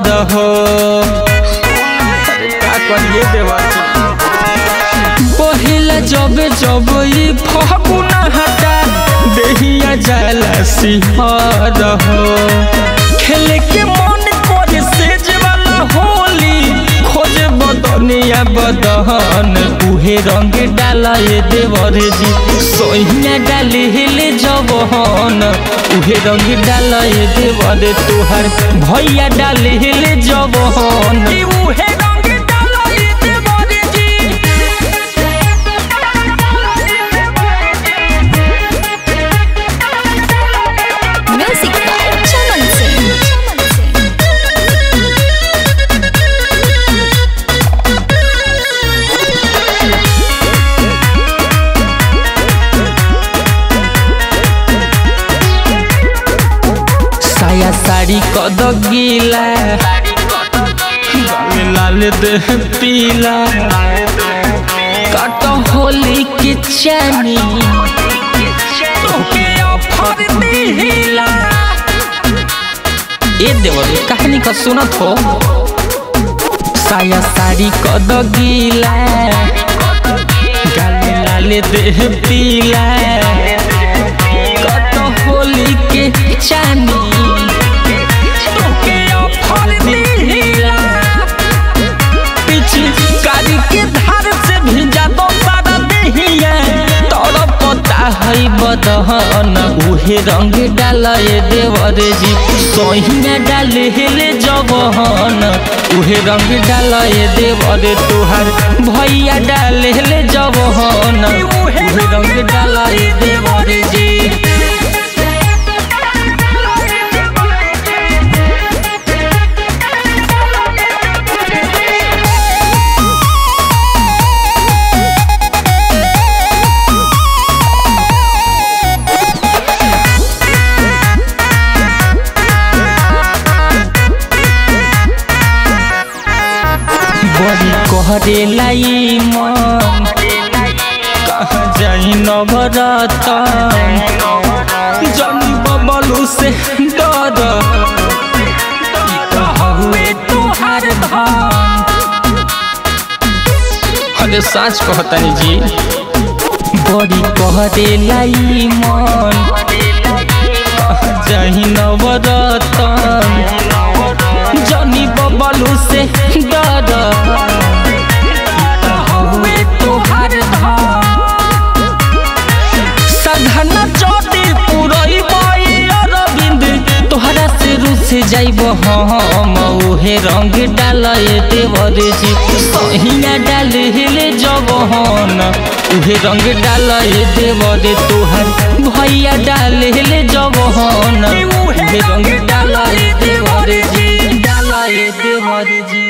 हो का करिए देवा पहिला जब जब ई फागुन हटा देहिया जाला सिहर हो खेले के मन करे सेज वाला होली खोजे बदनिया बदहन उहे रंग डाला ये देवर जी सोहिया डाले हिले जबहन उहे रंग डाला ये देवर तोहर भैया डाले हिले जबहन उहे रंग डाला ये देवर जी म्यूजिक बाय चमन सिंह। साया साड़ी कद गीला लाल देह पीला काट होली की चानी ए देवर कहानी का सुनत हो साया साड़ी कद गीला गाले लाल देह पीला काट होली के चानी बदहन उहे रंग डाला ये देवर जी सोहिया डाले हिले जबहन उहे रंग डाला ये देवर तोहर भैया डाले हिले जबहन उहे रंग डाला ये देवर जी बड़ी कहरे लाई मन कहाँ जाई नवरतन जनी बबलू से डर हुए तुहार धन अरे साच कहतनी जी बड़ी कहरे लाई मन कहाँ जाई नवरतन जनी बबलू से डर हुए तुहार साधन चौथी पुरई अरविंद तोहरा से रुस जाइब हम उहे रंग डाल देवर जी सहिया डाल हिले जबहन उहे रंग डाल देवर तोहर भैया डाल हिले जबहन उहे रंग डाल देवर जी डाल देवर जी।